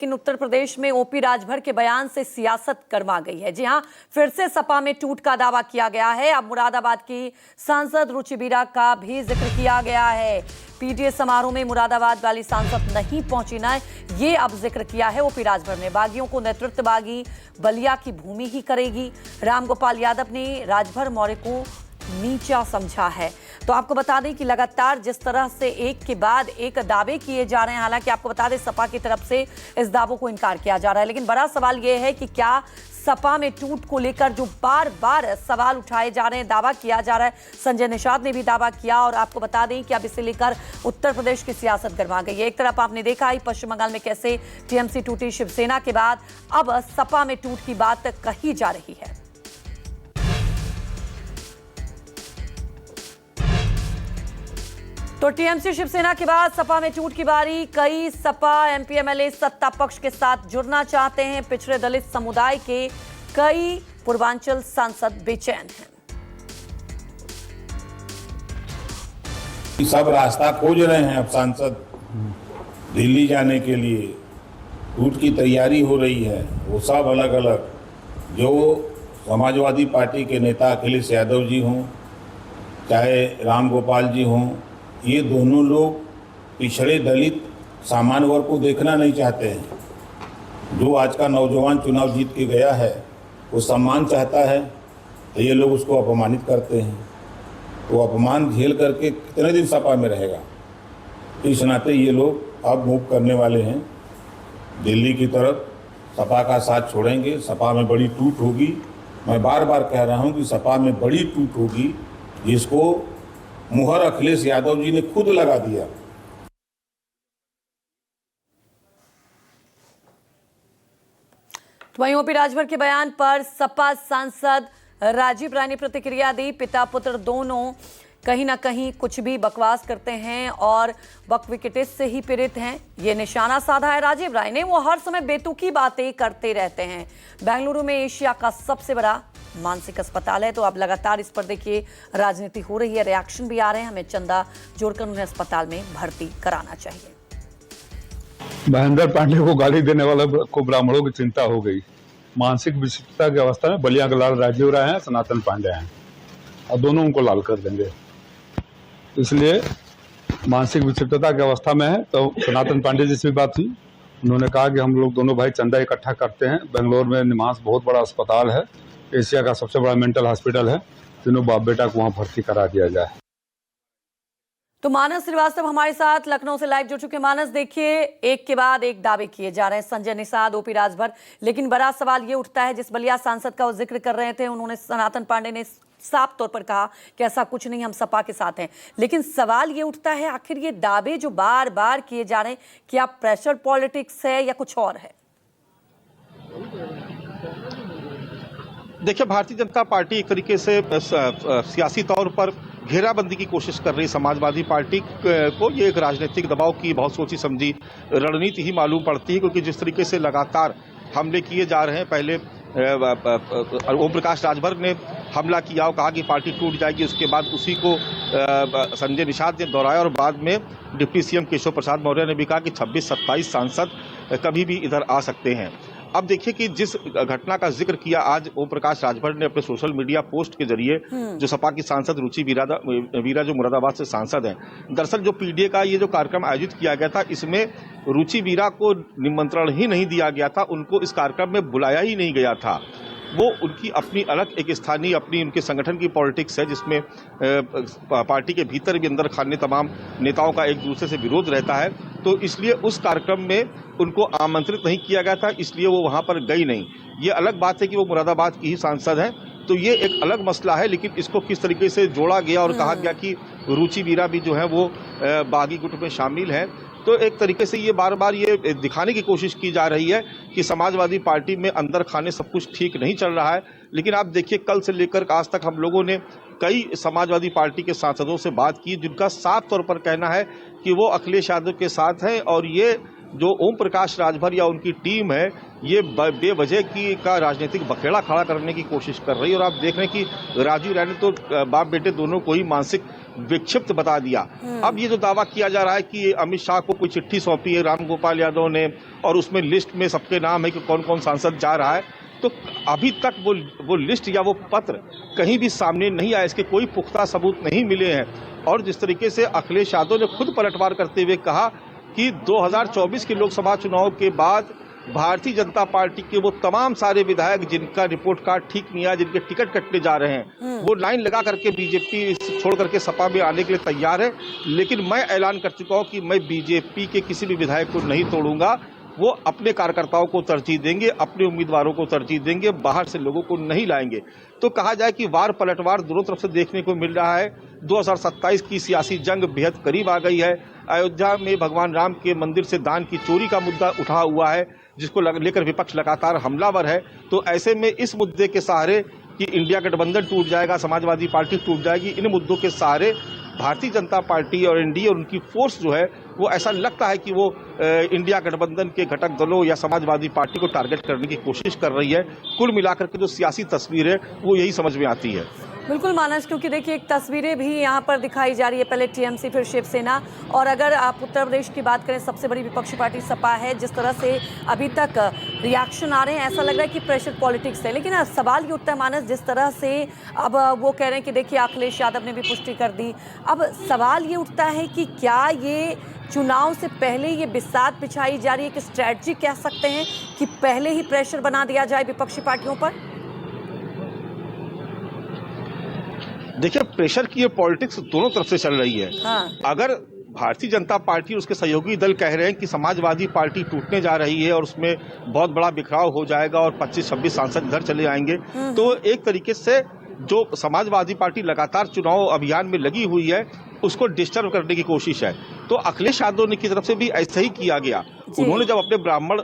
लेकिन उत्तर प्रदेश में ओपी राजभर के बयान से सियासत गर्मा गई है। जी हां, फिर से सपा में टूट का दावा किया गया है। अब मुरादाबाद की सांसद रुचि बीरा का भी जिक्र किया गया है। पीटीए समारोह में मुरादाबाद वाली सांसद नहीं पहुंची ना, ये अब जिक्र किया है ओपी राजभर ने। बागियों को नेतृत्व बागी बलिया की भूमि ही करेगी। रामगोपाल यादव ने राजभर मौर्य को नीचा समझा है। तो आपको बता दें कि लगातार जिस तरह से एक के बाद एक दावे किए जा रहे हैं, हालांकि आपको बता दें सपा की तरफ से इस दावों को इनकार किया जा रहा है, लेकिन बड़ा सवाल यह है कि क्या सपा में टूट को लेकर जो बार बार सवाल उठाए जा रहे हैं, दावा किया जा रहा है, संजय निषाद ने भी दावा किया और आपको बता दें कि अब इसे लेकर उत्तर प्रदेश की सियासत गर्मा गई है। एक तरफ आपने देखा ही पश्चिम बंगाल में कैसे टीएमसी टूटी, शिवसेना के बाद अब सपा में टूट की बात कही जा रही है। तो टीएमसी शिवसेना के बाद सपा में टूट की बारी। कई सपा एमपी एमएलए सत्ता पक्ष के साथ जुड़ना चाहते हैं। पिछड़े दलित समुदाय के कई पूर्वांचल सांसद बेचैन हैं। सब रास्ता खोज रहे हैं अब सांसद दिल्ली जाने के लिए। टूट की तैयारी हो रही है। वो सब अलग अलग, जो समाजवादी पार्टी के नेता अखिलेश यादव जी हों, चाहे रामगोपाल जी हों, ये दोनों लोग पिछड़े दलित सामान्य वर्ग को देखना नहीं चाहते हैं। जो आज का नौजवान चुनाव जीत के गया है वो सम्मान चाहता है, तो ये लोग उसको अपमानित करते हैं। वो अपमान झेल करके कितने दिन सपा में रहेगा। इस नाते ये लोग अब मूव करने वाले हैं दिल्ली की तरफ। सपा का साथ छोड़ेंगे। सपा में बड़ी टूट होगी। मैं बार बार कह रहा हूँ कि सपा में बड़ी टूट होगी, जिसको मुहर अखिलेश यादव जी ने खुद लगा दिया। वहीं ओपी राजभर के बयान पर सपा सांसद राजीव राय ने प्रतिक्रिया दी। पिता पुत्र दोनों कहीं ना कहीं कुछ भी बकवास करते हैं और बकविकेटिस से ही पीड़ित हैं, ये निशाना साधा है राजीव राय ने। वो हर समय बेतुकी बातें करते रहते हैं। बेंगलुरु में एशिया का सबसे बड़ा मानसिक अस्पताल है, तो अब लगातार इस पर देखिए राजनीति हो रही है, रिएक्शन भी आ रहे हैं। हमें चंदा जोड़कर उन्हें अस्पताल में भर्ती कराना चाहिए। महेंद्र पांडे को गाली देने वाले को ब्राह्मणों की चिंता हो गई। मानसिक विशिष्टता की अवस्था में बलिया के लाल राजीव राय हैं, सनातन पांडे हैं, और दोनों उनको लाल कर देंगे। इसलिए मानसिक विक्षिप्तता की अवस्था में है। तो सनातन पांडे जी से भी बात हुई। उन्होंने कहा कि हम लोग दोनों भाई चंदा इकट्ठा करते हैं। बेंगलोर में निमास बहुत बड़ा अस्पताल है, एशिया का सबसे बड़ा मेंटल हॉस्पिटल है, तीनों बाप बेटा को वहां भर्ती करा दिया जाए। तो मानस श्रीवास्तव हमारे साथ लखनऊ से लाइव जुड़ चुके। मानस, देखिए एक के बाद एक दावे किए जा रहे हैं, संजय निषाद, ओपी राजभर, लेकिन बड़ा सवाल ये उठता है, जिस बलिया सांसद का वो जिक्र कर रहे थे, उन्होंने सनातन पांडे ने साफ तौर पर कहा कि ऐसा कुछ नहीं, हम सपा के साथ हैं। लेकिन सवाल ये उठता है, आखिर ये दावे जो बार बार किए जा रहे हैं, क्या प्रेशर पॉलिटिक्स है या कुछ और है? देखिए, भारतीय जनता पार्टी एक तरीके से सियासी तौर पर घेराबंदी की कोशिश कर रही समाजवादी पार्टी को। ये एक राजनीतिक दबाव की बहुत सोची समझी रणनीति ही मालूम पड़ती है, क्योंकि जिस तरीके से लगातार हमले किए जा रहे हैं, पहले ओम प्रकाश राजभर ने हमला किया और कहा कि पार्टी टूट जाएगी, उसके बाद उसी को संजय निषाद ने दोहराया और बाद में डिप्टी सीएम केशव प्रसाद मौर्य ने भी कहा कि 26-27 सांसद कभी भी इधर आ सकते हैं। अब देखिए कि जिस घटना का जिक्र किया आज ओम प्रकाश राजभर ने अपने सोशल मीडिया पोस्ट के जरिए, जो सपा की सांसद रुचि बीरा जो मुरादाबाद से सांसद हैं, दरअसल जो पीडीए का ये जो कार्यक्रम आयोजित किया गया था, इसमें रुचि बीरा को निमंत्रण ही नहीं दिया गया था, उनको इस कार्यक्रम में बुलाया ही नहीं गया था। वो उनकी अपनी अलग एक स्थानीय अपनी उनके संगठन की पॉलिटिक्स है, जिसमें पार्टी के भीतर भी अंदर खाने तमाम नेताओं का एक दूसरे से विरोध रहता है। तो इसलिए उस कार्यक्रम में उनको आमंत्रित नहीं किया गया था, इसलिए वो वहां पर गई नहीं। ये अलग बात है कि वो मुरादाबाद की ही सांसद हैं, तो ये एक अलग मसला है। लेकिन इसको किस तरीके से जोड़ा गया और कहा गया कि रुचि बीरा भी जो है वो बागी गुट में शामिल है, तो एक तरीके से ये बार बार ये दिखाने की कोशिश की जा रही है कि समाजवादी पार्टी में अंदर खाने सब कुछ ठीक नहीं चल रहा है। लेकिन आप देखिए, कल से लेकर आज तक हम लोगों ने कई समाजवादी पार्टी के सांसदों से बात की, जिनका साफ तौर पर कहना है कि वो अखिलेश यादव के साथ हैं और ये जो ओम प्रकाश राजभर या उनकी टीम है ये बेवजह का राजनीतिक बखेड़ा खड़ा करने की कोशिश कर रही है। और आप देख रहे हैं कि राजीव राय ने तो बाप बेटे दोनों को ही मानसिक विक्षिप्त बता दिया। अब ये जो दावा किया जा रहा है कि अमित शाह को कोई चिट्ठी सौंपी है राम गोपाल यादव ने और उसमें लिस्ट में सबके नाम है कि कौन कौन सांसद जा रहा है, तो अभी तक वो लिस्ट या वो पत्र कहीं भी सामने नहीं आया, इसके कोई पुख्ता सबूत नहीं मिले हैं। और जिस तरीके से अखिलेश यादव ने खुद पलटवार करते हुए कहा कि 2024 के लोकसभा चुनाव के बाद भारतीय जनता पार्टी के वो तमाम सारे विधायक जिनका रिपोर्ट कार्ड ठीक नहीं आया, जिनके टिकट कटने जा रहे हैं, वो लाइन लगा करके बीजेपी छोड़ करके सपा में आने के लिए तैयार है। लेकिन मैं ऐलान कर चुका हूं कि मैं बीजेपी के किसी भी विधायक को नहीं तोड़ूंगा। वो अपने कार्यकर्ताओं को तरजीह देंगे, अपने उम्मीदवारों को तरजीह देंगे, बाहर से लोगों को नहीं लाएंगे। तो कहा जाए कि वार पलटवार दोनों तरफ से देखने को मिल रहा है। 2027 की सियासी जंग बेहद करीब आ गई है। अयोध्या में भगवान राम के मंदिर से दान की चोरी का मुद्दा उठा हुआ है, जिसको लेकर विपक्ष लगातार हमलावर है। तो ऐसे में इस मुद्दे के सहारे कि इंडिया गठबंधन टूट जाएगा, समाजवादी पार्टी टूट जाएगी, इन मुद्दों के सहारे भारतीय जनता पार्टी और एनडीए और उनकी फोर्स जो है वो ऐसा लगता है कि वो इंडिया गठबंधन के घटक दलों या समाजवादी पार्टी को टारगेट करने की कोशिश कर रही है। कुल मिलाकर के जो सियासी तस्वीर है वो यही समझ में आती है। बिल्कुल मानस, क्योंकि देखिए एक तस्वीरें भी यहाँ पर दिखाई जा रही है, पहले टीएमसी फिर शिवसेना, और अगर आप उत्तर प्रदेश की बात करें सबसे बड़ी विपक्षी पार्टी सपा है। जिस तरह से अभी तक रिएक्शन आ रहे हैं ऐसा लग रहा है कि प्रेशर पॉलिटिक्स है। लेकिन सवाल ये उठता है मानस, जिस तरह से अब वो कह रहे हैं कि देखिए अखिलेश यादव ने भी पुष्टि कर दी, अब सवाल ये उठता है कि क्या ये चुनाव से पहले ये बिसात बिछाई जा रही है, एक स्ट्रैटेजी कह सकते हैं कि पहले ही प्रेशर बना दिया जाए विपक्षी पार्टियों पर? देखिए प्रेशर की ये पॉलिटिक्स दोनों तरफ से चल रही है। हाँ। अगर भारतीय जनता पार्टी और उसके सहयोगी दल कह रहे हैं कि समाजवादी पार्टी टूटने जा रही है और उसमें बहुत बड़ा बिखराव हो जाएगा और 25-26 सांसद इधर चले आएंगे, तो एक तरीके से जो समाजवादी पार्टी लगातार चुनाव अभियान में लगी हुई है उसको डिस्टर्ब करने की कोशिश है। तो अखिलेश यादव की तरफ से भी ऐसा ही किया गया। उन्होंने जब अपने ब्राह्मण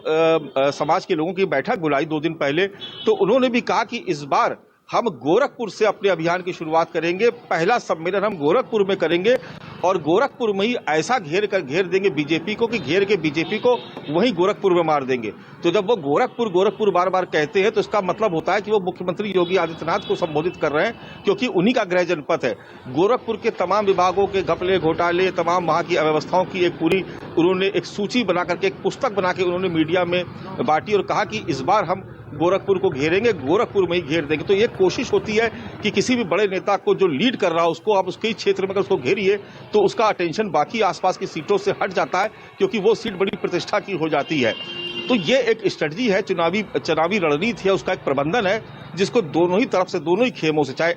समाज के लोगों की बैठक बुलाई 2 दिन पहले, तो उन्होंने भी कहा कि इस बार हम गोरखपुर से अपने अभियान की शुरुआत करेंगे, पहला सम्मेलन हम गोरखपुर में करेंगे और गोरखपुर में ही ऐसा घेर देंगे बीजेपी को कि घेर के बीजेपी को वहीं गोरखपुर में मार देंगे। तो जब वो गोरखपुर बार बार कहते हैं तो इसका मतलब होता है कि वो मुख्यमंत्री योगी आदित्यनाथ को संबोधित कर रहे हैं, क्योंकि उन्हीं का गृह जनपद है। गोरखपुर के तमाम विभागों के घपले घोटाले, तमाम वहां की अव्यवस्थाओं की एक पूरी उन्होंने एक सूची बना करके, एक पुस्तक बना के उन्होंने मीडिया में बांटी और कहा कि इस बार हम गोरखपुर को घेरेंगे, गोरखपुर में ही घेर देंगे। तो ये कोशिश होती है कि किसी भी बड़े नेता को जो लीड कर रहा हो उसको आप उसके ही क्षेत्र में अगर उसको घेरिए तो उसका अटेंशन बाकी आसपास की सीटों से हट जाता है, क्योंकि वो सीट बड़ी प्रतिष्ठा की हो जाती है। तो ये एक स्ट्रेटजी है, चुनावी रणनीति है, उसका एक प्रबंधन है जिसको दोनों ही तरफ से, दोनों ही खेमों से, चाहे